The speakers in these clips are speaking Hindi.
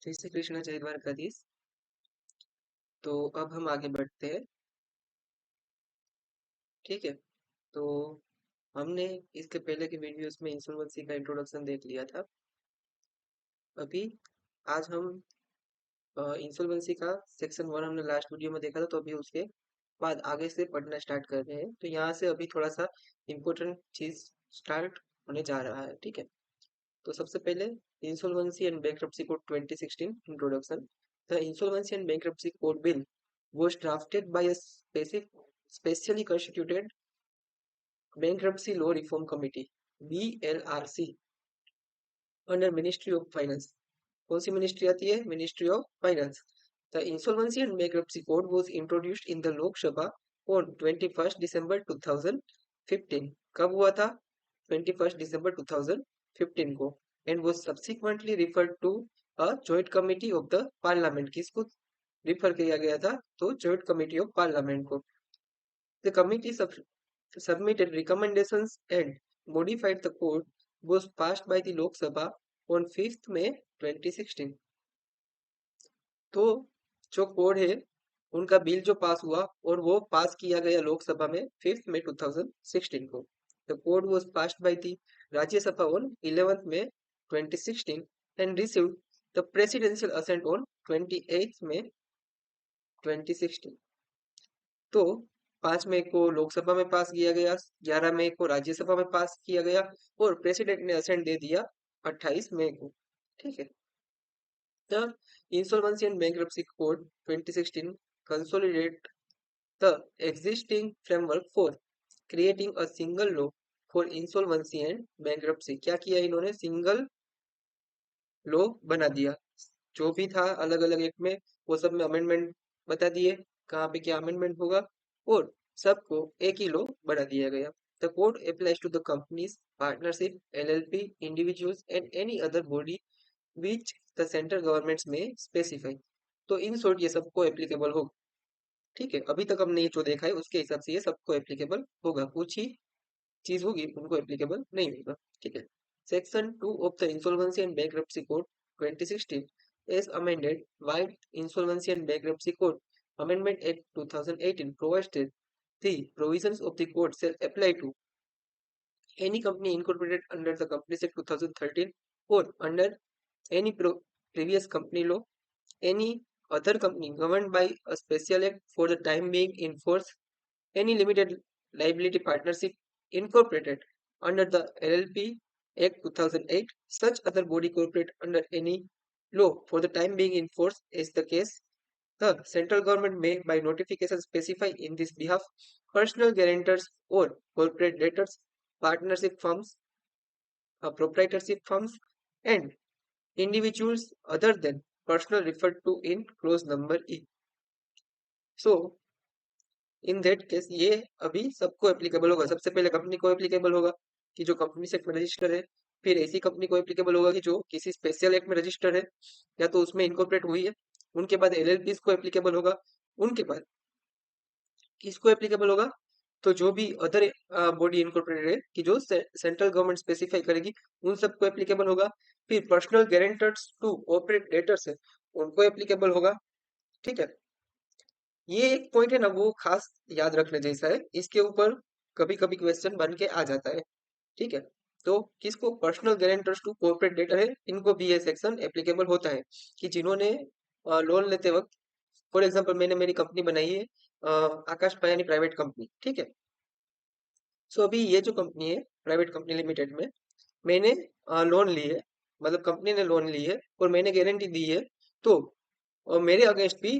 जय श्री कृष्ण, जय द्वारकाधीश। तो अब हम आगे बढ़ते हैं। ठीक है। तो हमने इसके पहले के वीडियोस में इंसॉल्वेंसी का इंट्रोडक्शन देख लिया था। अभी आज हम इंसॉल्वेंसी का सेक्शन 1 हमने लास्ट वीडियो में देखा था, तो अभी उसके बाद आगे से पढ़ना स्टार्ट कर रहे हैं। तो यहाँ से अभी थोड़ा सा इम्पोर्टेंट चीज स्टार्ट होने जा रहा है। ठीक है। तो सबसे पहले insolvency and bankruptcy code 2016 introduction. The insolvency and bankruptcy code bill was drafted by a specially constituted Bankruptcy Law Reform Committee BLRC under Ministry of Finance. कौन सी मिनिस्ट्री आती है? Ministry of finance. The Insolvency and Bankruptcy Code was introduced in the Lok Sabha on 21st December 2015. कब हुआ था? 21st December 2015 को, and was subsequently referred to a joint committee of the parliament. किसको रिफर किया गया था? तो joint committee of parliament को. The committee submitted recommendations and modified the code was passed by the Lok Sabha on 5th May 2016. तो जो कोड है उनका बिल जो पास हुआ और वो पास किया गया लोकसभा में 5th May 2016 को. The code was passed by the Rajya Sabha on 11th May 2016 and received the presidential assent on 28th May 2016. तो 5 मई को लोकसभा में पास किया गया, 11 मई को राज्यसभा में पास किया गया और प्रेसिडेंट ने असेंट दे दिया 28 मई को. ठीक है. The insolvency and bankruptcy code 2016 consolidate the existing framework for creating a single law for insolvency and bankruptcy. क्या किया इन्होंने? सिंगल लॉ बना दिया. जो भी था अलग अलग एक्ट में वो सब में अमेंडमेंट बता दिए कहाँ पे क्या अमेंडमेंट होगा और सबको एक ही लॉ बना दिया गया. The code applies to the companies, partnership, LLP, individuals and any other body which the central governments में स्पेसिफाई. तो इन शॉर्ट ये सबको एप्लीकेबल होगा. ठीक है. अभी तक हमने जो देखा है उसके हिसाब से ये सबको एप्लीकेबल होगा. कुछ ही चीज होगी उनको एप्लीकेबल नहीं होगा. ठीक है. Section 2 of the insolvency and bankruptcy code 2016 as amended by Insolvency and Bankruptcy Code Amendment Act 2018 provides that the provisions of the code shall apply to any company incorporated under the Companies Act 2013 or under any previous company law, any other company governed by a special act for the time being in force, any limited liability partnership incorporated under the LLP Act 2008, such other body corporate under any law for the time being in force is the case. The central government may by notification specify in this behalf personal guarantors or corporate debtors, partnership firms, proprietorship firms, and individuals other than personal referred to in clause number E. So, in that case ये अभी सबको एप्लीकेबल होगा. सबसे पहले कंपनी को एप्लीकेबल होगा कि जो कंपनी से रजिस्टर है. फिर ऐसी कंपनी को एप्लीकेबल होगा कि जो किसी स्पेशल एक्ट में रजिस्टर है या तो उसमें इनकॉर्पोरेट हुई है. उनके बाद एलएलपी को एप्लीकेबल होगा. उनके बाद किसको एप्लीकेबल होगा? तो जो भी अदर बॉडी इनकॉर्पोरेटेड है कि जो सेंट्रल गवर्नमेंट स्पेसिफाई करेगी उन सबको एप्लीकेबल होगा. फिर personal guarantors to corporate debtors है उनको एप्लीकेबल होगा. ठीक है. ये एक पॉइंट है ना, वो खास याद रखने जैसा है. इसके ऊपर कभी कभी क्वेश्चन बन के आ जाता है. ठीक है. तो किसको? Personal guarantors to corporate debtor है, इनको भी ये सेक्शन एप्लीकेबल होता है कि जिन्होंने लोन लेते वक्त, फॉर एग्जांपल मैंने मेरी कंपनी बनाई है आकाश पयानी प्राइवेट कंपनी. ठीक है. सो अभी ये जो कंपनी है प्राइवेट कंपनी लिमिटेड में मैंने लोन ली है, मतलब कंपनी ने लोन ली है और मैंने गारंटी दी है. तो मेरे अगेंस्ट भी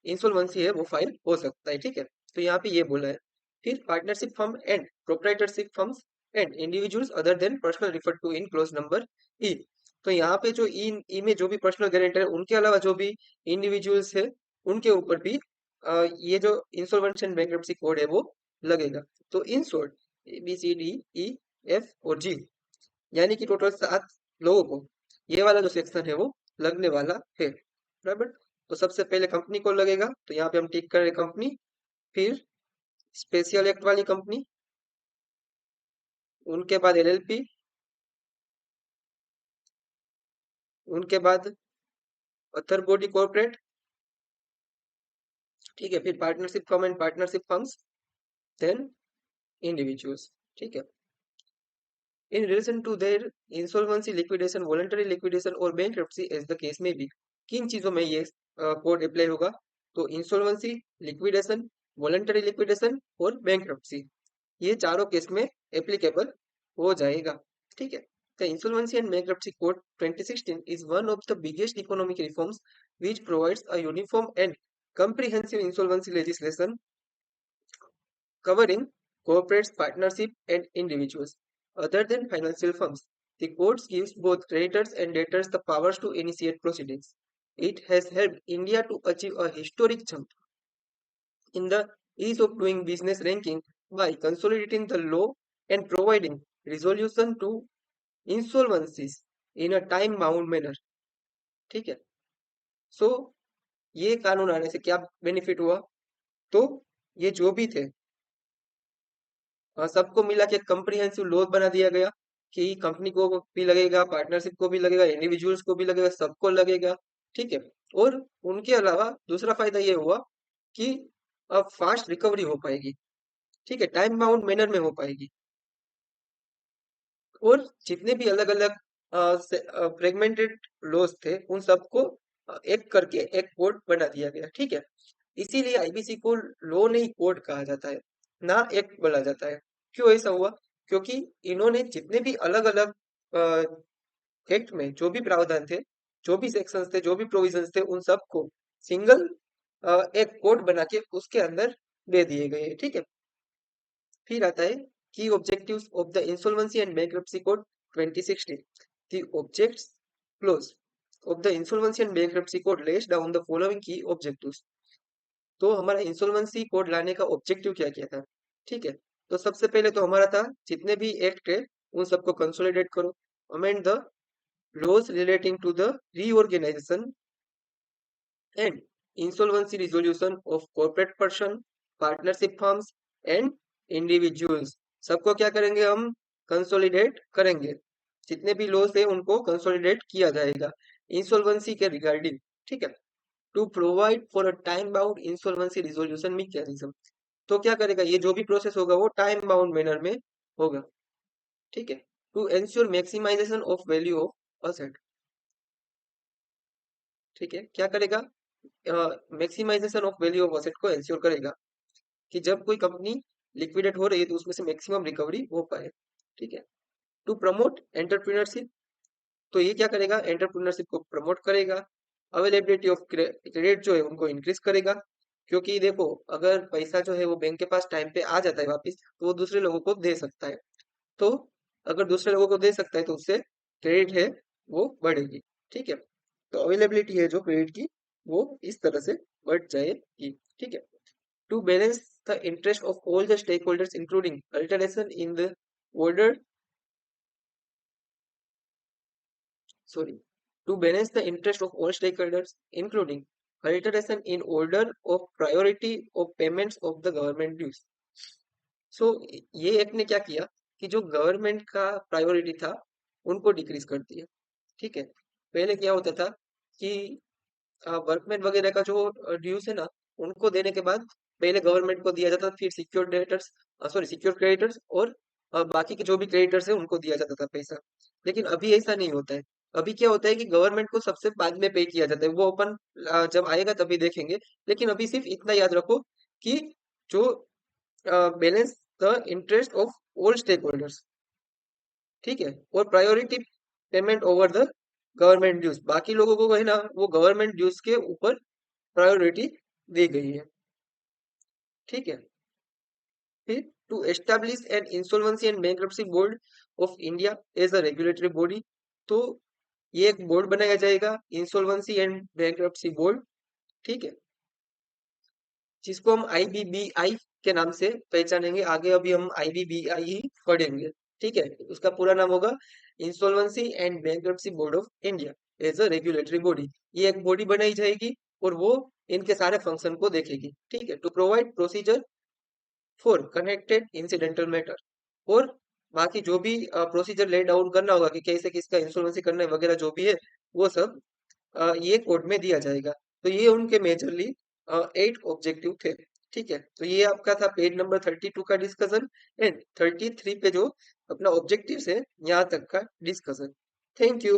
इंसॉल्वेंसी है वो फाइल हो सकता है. ठीक है. तो यहाँ पे ये बोला है. फिर partnership firm and proprietorship firms and individuals other than personal refer to in clause number e. तो यहाँ पे जो ई में जो भी पर्सनल गारंटर है उनके अलावा जो भी इंडिविजुअल्स है उनके ऊपर भी ये जो इंसॉल्वेंसी एंड बैंक्रप्सी कोड है वो लगेगा. तो इन शॉर्ट ABCDEF और G यानी कि टोटल 7 लोगों को ये वाला जो सेक्शन है वो लगने वाला है. बराबर. तो सबसे पहले कंपनी को लगेगा, तो यहाँ पे हम टिक कर रहे कंपनी. फिर स्पेशल एक्ट वाली कंपनी, उनके बाद एलएलपी, उनके बाद अथर बॉडी कॉर्पोरेट, ठीक है, फिर partnership firm and partnership firms, then individuals, ठीक है। In relation to their insolvency, liquidation, voluntary liquidation और bankruptcy as the case may be, किन चीजों में ये कोड अप्लाई होगा? तो इंसॉल्वेंसी, लिक्विडेशन, वॉलंटरी लिक्विडेशन और बैंक्रप्सी, ये चारों केस में एप्लीकेबल हो जाएगा, ठीक है। The Insolvency and Bankruptcy Code 2016 is one of the biggest economic reforms which provides a uniform and comprehensive insolvency legislation covering corporates, partnership, and individuals other than financial firms. The code gives both creditors and debtors the powers to initiate proceedings. It has helped India to achieve a historic jump in the ease of doing business ranking by consolidating the law and providing resolution to insolvencies in a time bound manner, ठीक है। सो ये कानून आने से क्या बेनिफिट हुआ? तो ये जो भी थे सबको मिला के कंप्रिहेंसिव लॉ बना दिया गया कि कंपनी को भी लगेगा, पार्टनरशिप को भी लगेगा, इंडिविजुअल्स को भी लगेगा, सबको लगेगा, ठीक है। और उनके अलावा दूसरा फायदा ये हुआ कि अब फास्ट रिकवरी हो पाएगी, ठीक है, टाइम बाउंड मैनर में हो पाएगी। और जितने भी अलग अलग फ्रेगमेंटेड लॉज थे उन सबको एक करके एक कोड बना दिया गया, ठीक है। इसीलिए आईबीसी को लॉ नहीं कोड कहा जाता है, ना एक्ट बोला जाता है। क्यों ऐसा हुआ? क्योंकि इन्होंने जितने भी अलग अलग एक्ट में जो भी प्रावधान थे, जो भी सेक्शंस थे, जो भी प्रोविजंस थे, उन सबको सिंगल एक कोड बना के उसके अंदर दे दिए गए, ठीक है। फिर आता है की objectives of the insolvency and bankruptcy code 2016। The objects close of the insolvency and bankruptcy code less down the following की ऑब्जेक्टिव्स। तो हमारा इंसॉल्वेंसी कोड लाने का ऑब्जेक्टिव क्या क्या था, ठीक है। तो सबसे पहले तो हमारा था जितने भी एक्ट है उन सबको कंसोलिडेट करो, amend the laws relating to the reorganisation and insolvency resolution of corporate person, partnership firms and individuals, सबको क्या करेंगे हम? कंसोलिडेट करेंगे। जितने भी लॉज है उनको कंसोलिडेट किया जाएगा इंसॉल्वेंसी के रिगार्डिंग, ठीक है। To provide for a time bound insolvency resolution mechanism, तो क्या करेगा? ये जो भी प्रोसेस होगा वो टाइम बाउंड मैनर में होगा, ठीक है। To ensure maximisation of value of asset, ठीक है, क्या करेगा? Maximisation of value of asset को एंश्योर करेगा कि जब कोई कंपनी लिक्विडेट हो रही है तो उसमें से मैक्सिमम रिकवरी हो पाए, ठीक है। टू प्रमोट एंटरप्रेन्योरशिप, तो ये क्या करेगा? एंटरप्रेन्योरशिप को प्रमोट करेगा। अवेलेबिलिटी ऑफ क्रेडिट जो है उनको इंक्रीज करेगा, क्योंकि देखो अगर पैसा जो है वो बैंक के पास टाइम पे आ जाता है वापस तो वो दूसरे लोगों को दे सकता है। तो अगर दूसरे लोगों को दे सकता है तो उससे क्रेडिट है वो बढ़ेगी, ठीक है। तो अवेलेबिलिटी है जो क्रेडिट की वो इस तरह से बढ़ जाएगी, ठीक है। To balance the interest of all the stakeholders including alteration in the order, sorry, to balance the interest of all stakeholders, including alteration in order of priority of payments of the government dues. सो ये एक्ट ने क्या किया कि जो गवर्नमेंट का प्रायोरिटी था उनको डिक्रीज कर दिया, ठीक है। पहले क्या होता था कि वर्कमैन वगैरह का जो ड्यूज है ना उनको देने के बाद पहले गवर्नमेंट को दिया जाता था, फिर secure debtors, sorry secure creditors और बाकी के जो भी क्रेडिटर्स है उनको दिया जाता था पैसा। लेकिन अभी ऐसा नहीं होता है। अभी क्या होता है कि गवर्नमेंट को सबसे बाद में पे किया जाता है, वो अपन जब आएगा तभी देखेंगे। लेकिन अभी सिर्फ इतना याद रखो कि जो balance the interest of all stakeholders, ठीक है, और priority payment over the government dues, बाकी लोगों को है ना वो गवर्नमेंट ड्यूज के ऊपर प्रायोरिटी दी गई है, ठीक है। फिर to establish an insolvency and bankruptcy board of India as a regulatory body, तो ये एक बोर्ड बनाया जाएगा इंसॉल्वेंसी एंड बैंक्रप्सी बोर्ड, ठीक है, जिसको हम आईबीबीआई के नाम से पहचानेंगे आगे। अभी हम आईबीबीआई ही पढ़ेंगे, ठीक है। उसका पूरा नाम होगा insolvency and bankruptcy board of India as a regulatory body. ये एक बॉडी बनाई जाएगी और वो इनके सारे फंक्शन को देखेगी, ठीक है। To provide procedure for connected incidental matter, और बाकी जो भी प्रोसीजर ले डाउन करना होगा कि कैसे किसका इंसॉल्वेंसी करना है वगैरह जो भी है वो सब ये कोड में दिया जाएगा। तो ये उनके मेजरली 8 ऑब्जेक्टिव थे। ठीक है, तो ये आपका था पेज नंबर 32 का डिस्कशन। एंड 33 पे जो अपना ऑब्जेक्टिव है यहाँ तक का डिस्कशन। Thank you.